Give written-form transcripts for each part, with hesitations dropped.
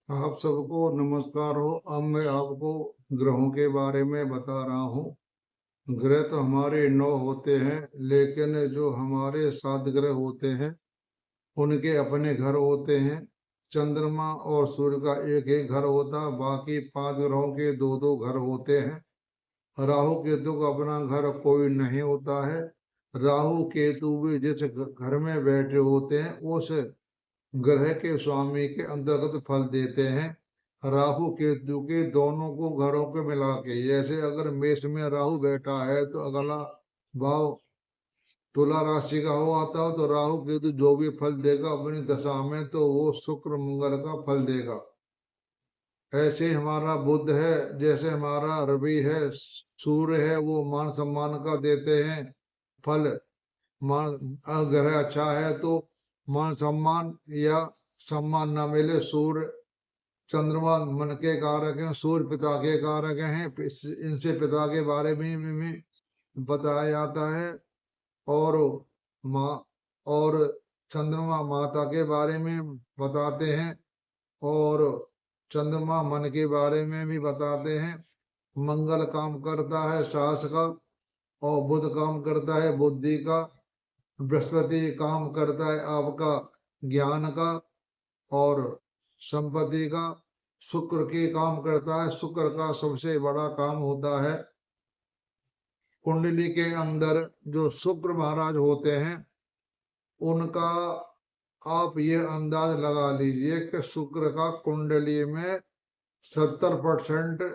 आप सबको नमस्कार हो। अब मैं आपको ग्रहों के बारे में बता रहा हूँ। ग्रह तो हमारे 9 होते हैं, लेकिन जो हमारे 7 ग्रह होते हैं उनके अपने घर होते हैं। चंद्रमा और सूर्य का एक एक घर होता है, बाकी 5 ग्रहों के दो दो घर होते हैं। राहु केतु का अपना घर कोई नहीं होता है। राहु केतु भी जिस घर में बैठे होते हैं उस ग्रह के स्वामी के अंतर्गत फल देते हैं। राहु केतु के दोनों को घरों को मिला के, जैसे अगर मेष में राहु बैठा है तो अगला भाव तुला राशि का हो आता हो, तो राहु केतु जो भी फल देगा अपनी दशा में तो वो शुक्र मंगल का फल देगा। ऐसे ही हमारा बुध है, जैसे हमारा रवि है, सूर्य है, वो मान सम्मान का देते हैं फल। मान ग्रह अच्छा है तो मान सम्मान या सम्मान न मिले। सूर्य चंद्रमा मन के कारक हैं, सूर्य पिता के कारक हैं। इनसे पिता के बारे में भी बताया जाता है। और माँ और चंद्रमा माता के बारे में बताते हैं, और चंद्रमा मन के बारे में भी बताते हैं। मंगल काम करता है साहस का, और बुध काम करता है बुद्धि का। बृहस्पति काम करता है आपका ज्ञान का और संपत्ति का। शुक्र के काम करता है, शुक्र का सबसे बड़ा काम होता है। कुंडली के अंदर जो शुक्र महाराज होते हैं उनका आप ये अंदाज लगा लीजिए कि शुक्र का कुंडली में 70%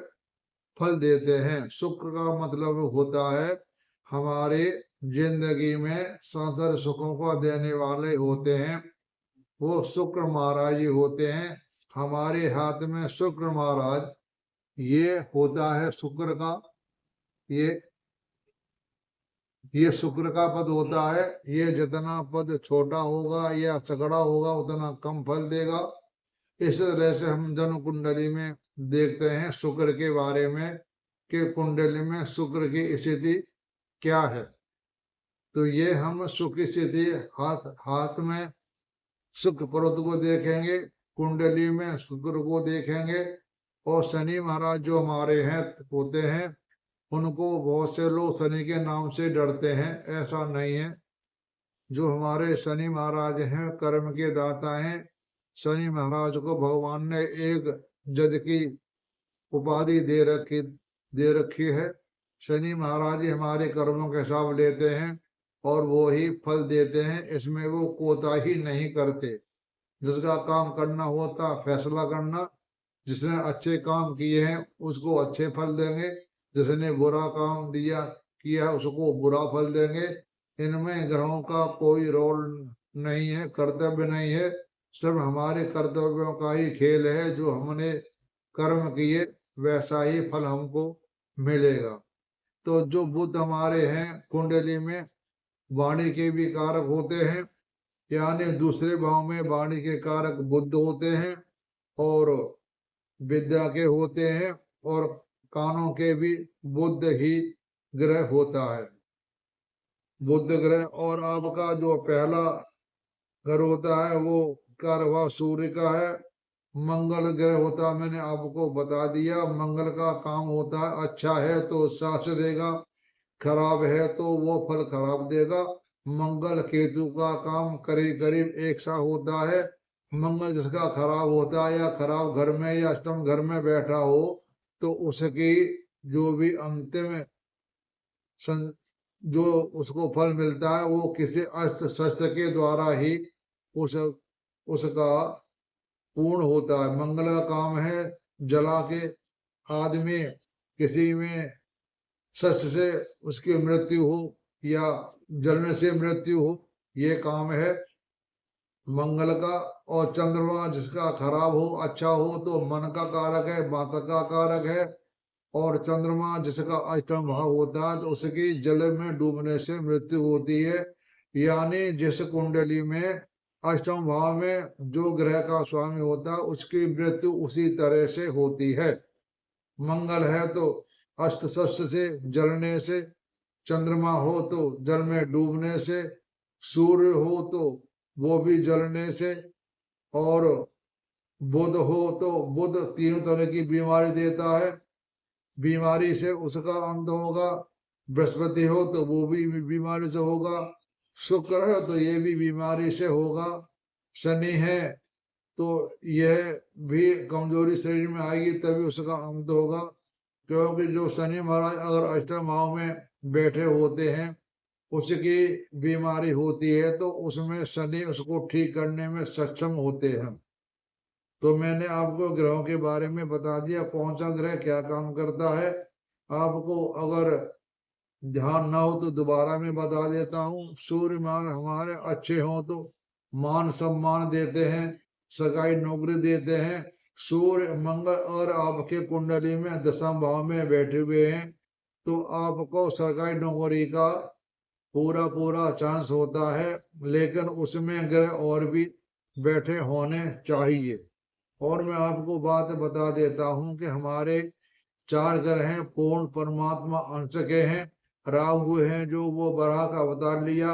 फल देते हैं। शुक्र का मतलब होता है हमारे जिंदगी में सांसारिक सुखों को देने वाले होते हैं, वो शुक्र महाराज ही होते हैं। हमारे हाथ में शुक्र महाराज ये होता है। शुक्र का ये ये शुक्र का पद होता है। ये जितना पद छोटा होगा या तगड़ा होगा उतना कम फल देगा। इस तरह से हम जन्म कुंडली में देखते हैं शुक्र के बारे में कि कुंडली में शुक्र की स्थिति क्या है। तो ये हम शुक्र की स्थिति हाथ हाथ में शुक्र पर्वत को देखेंगे, कुंडली में शुक्र को देखेंगे। और शनि महाराज जो हमारे हैं होते हैं, उनको बहुत से लोग शनि के नाम से डरते हैं। ऐसा नहीं है। जो हमारे शनि महाराज हैं कर्म के दाता हैं। शनि महाराज को भगवान ने एक जज की उपाधि दे रखी है। शनि महाराज ही हमारे कर्मों का हिसाब लेते हैं और वो ही फल देते हैं, इसमें वो कोताही नहीं करते। जिसका काम करना होता फैसला करना, जिसने अच्छे काम किए हैं उसको अच्छे फल देंगे, जिसने बुरा काम किया उसको बुरा फल देंगे। इनमें ग्रहों का कोई रोल नहीं है, कर्तव्य नहीं है। सब हमारे कर्तव्यों का ही खेल है। जो हमने कर्म किए वैसा ही फल हमको मिलेगा। तो जो बुध हमारे हैं कुंडली में वाणी के भी कारक होते हैं, यानी दूसरे भाव में वाणी के कारक बुध होते हैं और विद्या के होते हैं, और कानों के भी बुध ही ग्रह होता है। बुध ग्रह। और आपका जो पहला घर होता है वो कारवा सूर्य का है। मंगल ग्रह होता है, मैंने आपको बता दिया। मंगल का काम होता है अच्छा है तो साथ देगा, खराब है तो वो फल खराब देगा। मंगल केतु का काम करीब करीब एक सा होता है। मंगल जिसका खराब होता है या खराब घर में या अष्टम घर में बैठा हो, तो उसकी जो भी अंतिम जो उसको फल मिलता है वो किसी अस्त्र शस्त्र के द्वारा ही उस उसका पूर्ण होता है। मंगल का काम है जला के आदमी किसी में शस्त्र से उसकी मृत्यु हो या जलने से मृत्यु हो, ये काम है मंगल का। और चंद्रमा जिसका खराब हो अच्छा हो तो मन का कारक है, माता का कारक है। और चंद्रमा जिसका अष्टम भाव होता है तो उसकी जल में डूबने से मृत्यु होती है। यानी जिस कुंडली में अष्टम भाव में जो ग्रह का स्वामी होता है उसकी मृत्यु उसी तरह से होती है। मंगल है तो अस्त्र शस्त्र से जलने से, चंद्रमा हो तो जल में डूबने से, सूर्य हो तो वो भी जलने से, और बुध हो तो बुध तीनों तरह की बीमारी देता है, बीमारी से उसका अंत होगा। बृहस्पति हो तो वो भी बीमारी से होगा। शुक्र है तो ये भी बीमारी से होगा। शनि है तो यह भी कमजोरी शरीर में आएगी, तभी उसका अंत होगा। क्योंकि जो शनि महाराज अगर अष्टम भाव में बैठे होते हैं, उसकी बीमारी होती है तो उसमें शनि उसको ठीक करने में सक्षम होते हैं। तो मैंने आपको ग्रहों के बारे में बता दिया, कौन सा ग्रह क्या काम करता है। आपको अगर ध्यान ना हो तो दोबारा मैं बता देता हूँ। सूर्य मान हमारे अच्छे हों तो मान सम्मान देते हैं, सरकारी नौकरी देते हैं। सूर्य मंगल और आपके कुंडली में दसम भाव में बैठे हुए हैं तो आपको सरकारी नौकरी का पूरा पूरा चांस होता है, लेकिन उसमें ग्रह और भी बैठे होने चाहिए। और मैं आपको बात बता देता हूँ कि हमारे 4 ग्रह हैं, पूर्ण परमात्मा अंश के हैं। राहु है जो वो बराह का अवतार लिया,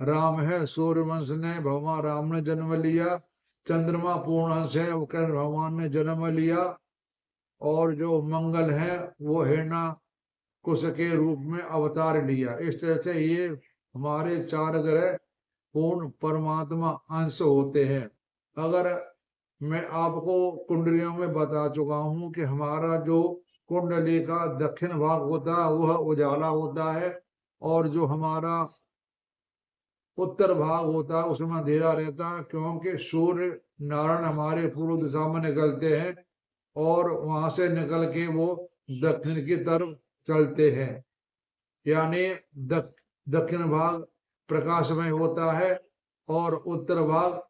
राम है सूर्यवंश ने भगवान राम ने जन्म लिया। चंद्रमा पूर्ण अंश है, वो कृष्ण भगवान ने जन्म लिया। और जो मंगल है वो हेना कुश के रूप में अवतार लिया। इस तरह से ये हमारे 4 ग्रह पूर्ण परमात्मा अंश होते हैं। अगर मैं आपको कुंडलियों में बता चुका हूं कि हमारा जो कुंडली का दक्षिण भाग होता है वह उजाला होता है, और जो हमारा उत्तर भाग होता है उसमें अंधेरा रहता है, क्योंकि सूर्य नारायण हमारे पूर्व दिशा में निकलते हैं और वहां से निकल के वो दक्षिण की तरफ चलते हैं। यानी दक्षिण भाग प्रकाशमय होता है और उत्तर भाग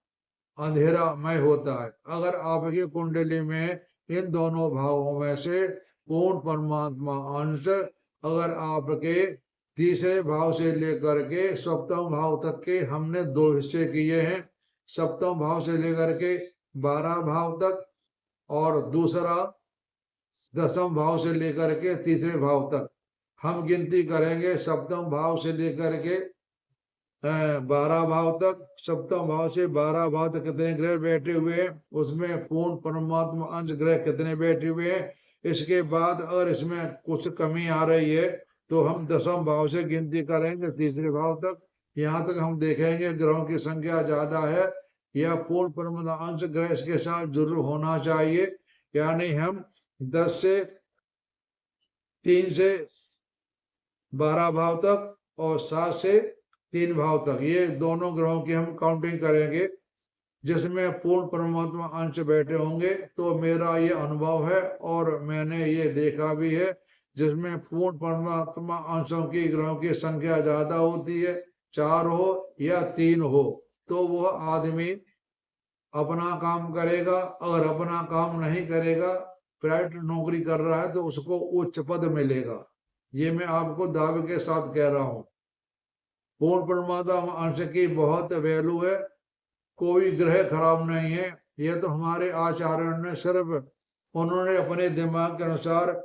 अंधेरामय होता है। अगर आपकी कुंडली में इन दोनों भावों में से पूर्ण परमात्मा अंश अगर आपके तीसरे भाव से लेकर के सप्तम भाव तक के हमने 2 हिस्से किए हैं, सप्तम भाव से लेकर के 12 भाव तक, और दूसरा दसम भाव से लेकर के तीसरे भाव तक। हम गिनती करेंगे सप्तम भाव से लेकर के 12 भाव तक। सप्तम भाव से 12 भाव तक कितने ग्रह बैठे हुए हैं, उसमें पूर्ण परमात्मा अंश ग्रह कितने बैठे हुए हैं। इसके बाद अगर इसमें कुछ कमी आ रही है तो हम दसम भाव से गिनती करेंगे तीसरे भाव तक। यहाँ तक हम देखेंगे ग्रहों की संख्या ज्यादा है या पूर्ण परमात्मा अंश ग्रह इसके साथ जरूर होना चाहिए। यानी हम 10 से 3 से 12 भाव तक और 7 से 3 भाव तक, ये दोनों ग्रहों की हम काउंटिंग करेंगे जिसमें पूर्ण परमात्मा अंश बैठे होंगे। तो मेरा ये अनुभव है और मैंने ये देखा भी है, जिसमें पूर्ण परमात्मा अंशों की ग्रहों की संख्या ज्यादा होती है, 4 हो या 3 हो, तो वह आदमी अपना काम करेगा। अगर अपना काम नहीं करेगा, प्राइवेट नौकरी कर रहा है, तो उसको उच्च पद मिलेगा। ये मैं आपको दावे के साथ कह रहा हूं। पूर्ण परमात्मा अंश की बहुत वैल्यू है, कोई ग्रह खराब नहीं है। ये तो हमारे आचार्यों ने सिर्फ उन्होंने अपने दिमाग के अनुसार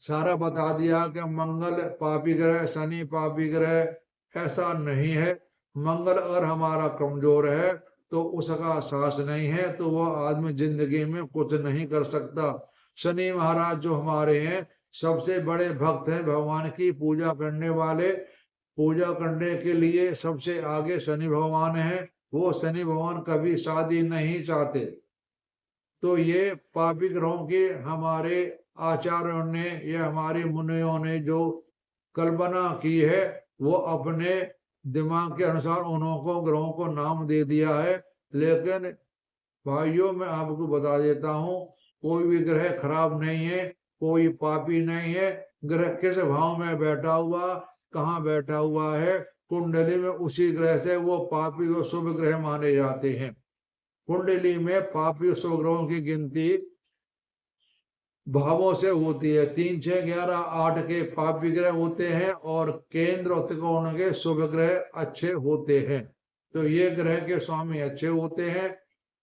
सारा बता दिया कि मंगल पापी ग्रह, शनि पापी ग्रह, ऐसा नहीं है। मंगल अगर हमारा कमजोर है तो उसका साहस नहीं है तो वह आदमी जिंदगी में कुछ नहीं कर सकता। शनि महाराज जो हमारे हैं सबसे बड़े भक्त हैं, भगवान की पूजा करने वाले। पूजा करने के लिए सबसे आगे शनि भगवान है। वो शनि भगवान कभी शादी नहीं चाहते। तो ये पापी ग्रहों के हमारे आचार्यों ने या हमारे मुनियों ने जो कल्पना की है वो अपने दिमाग के अनुसार उन्होंने ग्रहों को नाम दे दिया है। लेकिन भाइयों मैं आपको बता देता हूँ, कोई भी ग्रह खराब नहीं है, कोई पापी नहीं है। ग्रह किस भाव में बैठा हुआ, कहाँ बैठा हुआ है कुंडली में, उसी ग्रह से वो पापी और शुभ ग्रह माने जाते हैं। कुंडली में पापी और शुभ ग्रहों की गिनती भावों से होती है। 3, 6, 11, 8 के पापी ग्रह होते हैं और केंद्र और त्रिकोण के शुभ ग्रह अच्छे होते हैं। तो ये ग्रह के स्वामी अच्छे होते हैं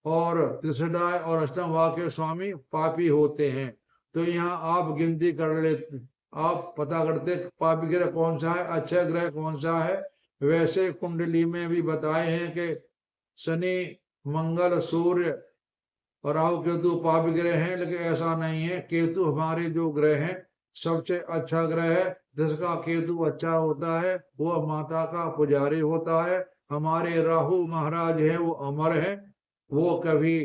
और त्रिशदाय और अष्टम भाव के स्वामी पापी होते हैं। तो यहाँ आप गिनती कर लेते, आप पता करते पापी ग्रह कौन सा है, अच्छा ग्रह कौन सा है। वैसे कुंडली में भी बताए हैं कि शनि, मंगल, सूर्य और राहु केतु पापी ग्रह हैं, लेकिन ऐसा नहीं है। केतु हमारे जो ग्रह हैं सबसे अच्छा ग्रह है। जिसका केतु अच्छा होता है वो माता का पुजारी होता है। हमारे राहु महाराज है वो अमर है, वो कभी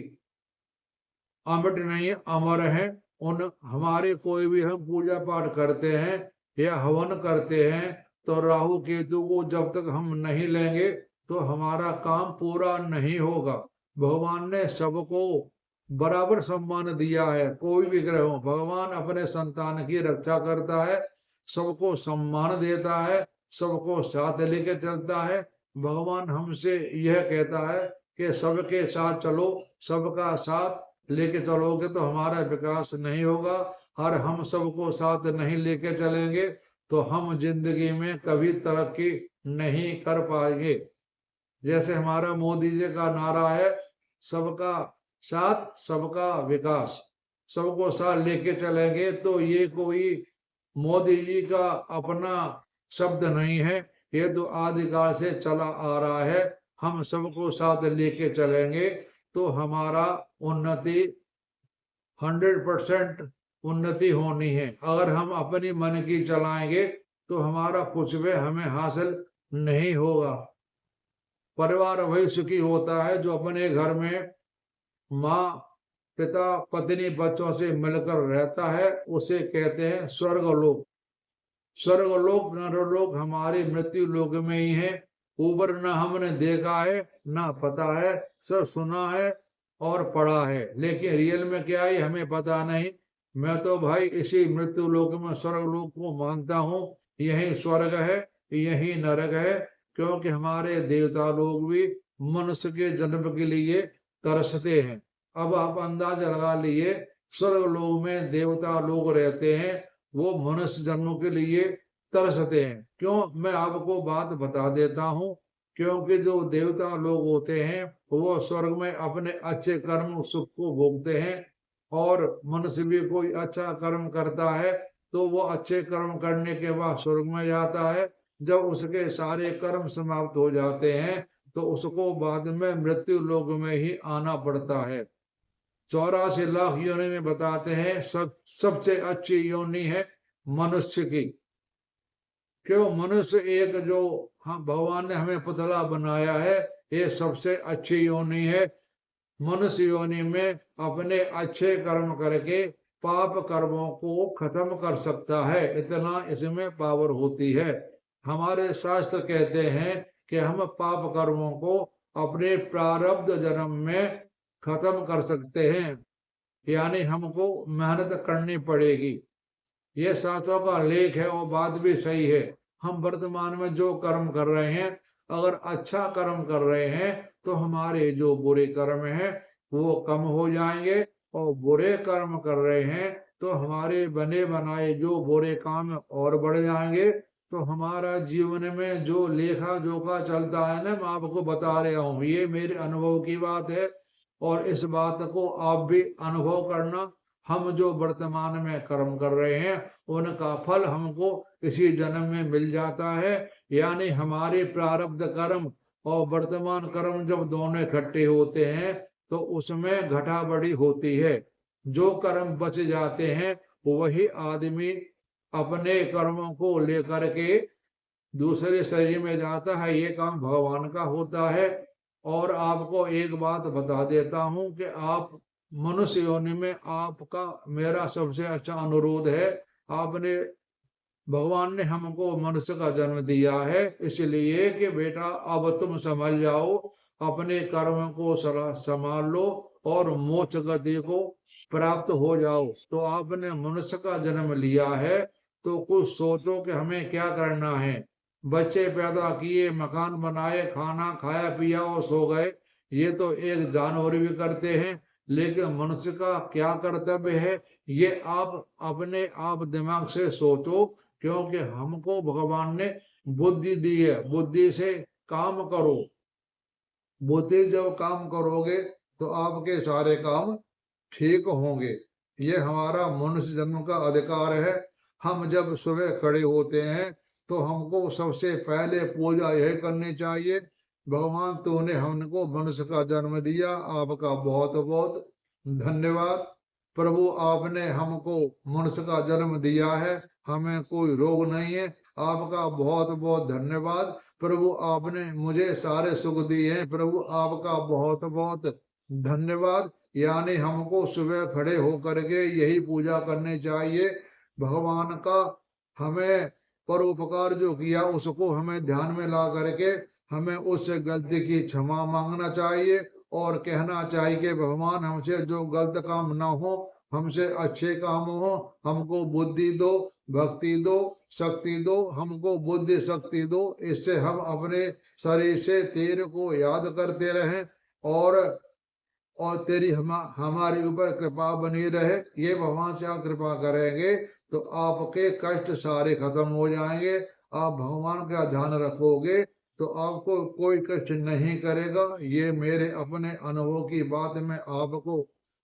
अमृत नहीं है, अमर है। उन हमारे कोई भी हम पूजा पाठ करते हैं या हवन करते हैं तो राहु केतु को जब तक हम नहीं लेंगे तो हमारा काम पूरा नहीं होगा। भगवान ने सबको बराबर सम्मान दिया है। कोई भी ग्रह हो, भगवान अपने संतान की रक्षा करता है, सबको सम्मान देता है, सबको साथ लेके चलता है। भगवान हमसे यह कहता है कि सबके साथ चलो, सबका साथ लेके चलोगे तो हमारा विकास नहीं होगा। और हम सबको साथ नहीं लेके चलेंगे तो हम जिंदगी में कभी तरक्की नहीं कर पाएंगे। जैसे हमारा मोदी जी का नारा है, सबका साथ सबका विकास। सबको साथ लेके चलेंगे तो ये कोई मोदी जी का अपना शब्द नहीं है, ये तो आदिकाल से चला आ रहा है। हम सबको साथ लेके चलेंगे तो हमारा उन्नति 100% उन्नति होनी है। अगर हम अपनी मन की चलाएंगे तो हमारा कुछ भी हमें हासिल नहीं होगा। परिवार वही सुखी होता है जो अपने घर में माँ पिता पत्नी बच्चों से मिलकर रहता है, उसे कहते हैं स्वर्गलोक। स्वर्गलोक नरलोक हमारे मृत्यु लोक में ही है। ऊपर न हमने देखा है ना पता है, सब सुना है और पढ़ा है, लेकिन रियल में क्या है हमें पता नहीं। मैं तो भाई इसी मृत्यु लोक में स्वर्गलोक को मानता हूँ। यही स्वर्ग है, यही नरक है, क्योंकि हमारे देवता लोग भी मनुष्य के जन्म के लिए तरसते हैं। अब आप अंदाजा लगा लिए, स्वर्ग लोक में देवता लोग रहते हैं, वो मनुष्य जन्म के लिए तरसते हैं। क्यों, मैं आपको बात बता देता हूँ। क्योंकि जो देवता लोग होते हैं वो स्वर्ग में अपने अच्छे कर्म सुख को भोगते हैं, और मनुष्य भी कोई अच्छा कर्म करता है तो वो अच्छे कर्म करने के बाद स्वर्ग में जाता है। जब उसके सारे कर्म समाप्त हो जाते हैं तो उसको बाद में मृत्यु लोक में ही आना पड़ता है। 84 लाख योनि में बताते हैं सबसे अच्छी योनि है मनुष्य की। क्यों, मनुष्य एक जो भगवान ने हमें पुतला बनाया है, ये सबसे अच्छी योनि है। मनुष्य योनि में अपने अच्छे कर्म करके पाप कर्मों को खत्म कर सकता है, इतना इसमें पावर होती है। हमारे शास्त्र कहते हैं कि हम पाप कर्मों को अपने प्रारब्ध जन्म में खत्म कर सकते हैं, यानी हमको मेहनत करनी पड़ेगी। ये शास्त्रों का लेख है और बात भी सही है। हम वर्तमान में जो कर्म कर रहे हैं, अगर अच्छा कर्म कर रहे हैं तो हमारे जो बुरे कर्म हैं वो कम हो जाएंगे, और बुरे कर्म कर रहे हैं तो हमारे बने बनाए जो बुरे काम और बढ़ जाएंगे। तो हमारा जीवन में जो लेखा जोखा चलता है ना, मैं आपको बता रहा हूँ, ये मेरे अनुभव की बात है, और इस बात को आप भी अनुभव करना। हम जो वर्तमान में कर्म कर रहे हैं उनका फल हमको इसी जन्म में मिल जाता है। यानी हमारे प्रारब्ध कर्म और वर्तमान कर्म जब दोनों इकट्ठे होते हैं तो उसमें घटा बढ़ी होती है। जो कर्म बच जाते हैं वही आदमी अपने कर्मों को लेकर के दूसरे शरीर में जाता है। ये काम भगवान का होता है। और आपको एक बात बता देता हूं कि आप मनुष्य योनि में, आपका मेरा सबसे अच्छा अनुरोध है, आपने भगवान ने हमको मनुष्य का जन्म दिया है इसलिए कि बेटा अब तुम समझ जाओ, अपने कर्म को संभाल लो और मोक्ष गति को प्राप्त हो जाओ। तो आपने मनुष्य का जन्म लिया है तो कुछ सोचो कि हमें क्या करना है। बच्चे पैदा किए, मकान बनाए, खाना खाया पिया और सो गए, ये तो एक जानवर भी करते हैं। लेकिन मनुष्य का क्या कर्तव्य है ये आप अपने आप दिमाग से सोचो, क्योंकि हमको भगवान ने बुद्धि दी है। बुद्धि से काम करो, बुद्धि जब काम करोगे तो आपके सारे काम ठीक होंगे। ये हमारा मनुष्य जन्म का अधिकार है। हम जब सुबह खड़े होते हैं तो हमको सबसे पहले पूजा यही करनी चाहिए, भगवान तूने हमको मनुष्य का जन्म दिया, आपका बहुत बहुत धन्यवाद प्रभु, आपने हमको मनुष्य का जन्म दिया है, हमें कोई रोग नहीं है। आपका बहुत बहुत धन्यवाद प्रभु, आपने मुझे सारे सुख दिए हैं। प्रभु आपका बहुत बहुत धन्यवाद। यानी हमको सुबह खड़े होकर के यही पूजा करनी चाहिए, भगवान का हमें परोपकार जो किया उसको हमें ध्यान में ला करके हमें उस गलती की क्षमा मांगना चाहिए और कहना चाहिए कि भगवान हमसे जो गलत काम ना हो, हमसे अच्छे काम हो, हमको बुद्धि दो, भक्ति दो, शक्ति दो, हमको बुद्धि शक्ति दो, इससे हम अपने शरीर से तेरे को याद करते रहें और तेरी हमारे ऊपर कृपा बनी रहे। ये भगवान से आप कृपा करेंगे तो आपके कष्ट सारे खत्म हो जाएंगे। आप भगवान का ध्यान रखोगे तो आपको कोई कष्ट नहीं करेगा। ये मेरे अपने अनुभव की बात मैं आपको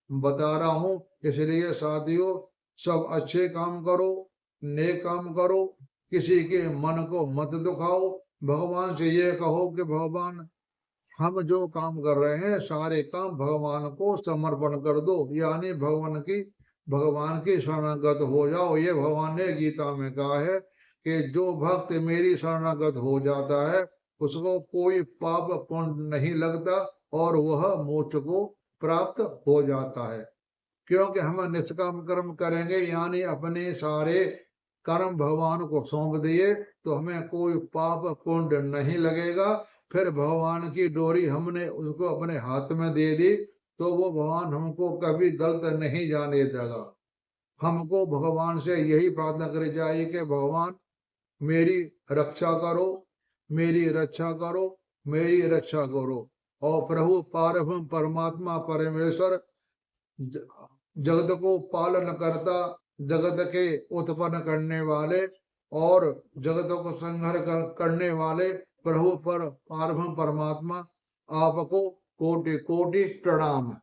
बता रहा हूँ। इसलिए साथियों, सब अच्छे काम करो, नेक काम करो, किसी के मन को मत दुखाओ। भगवान से ये कहो कि भगवान, हम जो काम कर रहे हैं सारे काम भगवान को समर्पण कर दो, यानी भगवान की शरणागत हो जाओ। ये भगवान ने गीता में कहा है कि जो भक्त मेरी शरणागत हो जाता है उसको कोई पाप पुण्य नहीं लगता और वह मोक्ष को प्राप्त हो जाता है। क्योंकि हम निष्काम कर्म करेंगे, यानी अपने सारे कर्म भगवान को सौंप दिए तो हमें कोई पाप पुण्य नहीं लगेगा। फिर भगवान की डोरी हमने उसको अपने हाथ में दे दी तो वो भगवान हमको कभी गलत नहीं जाने देगा। हमको भगवान से यही प्रार्थना करी जाए कि भगवान मेरी रक्षा करो, मेरी रक्षा करो, मेरी रक्षा करो। और प्रभु पारब्रह्म परमात्मा परमेश्वर जगत को पालन करता, जगत के उत्पन्न करने वाले और जगत को संहार करने वाले प्रभु पर पारब्रह्म परमात्मा, आपको कोटि कोटि प्रणाम।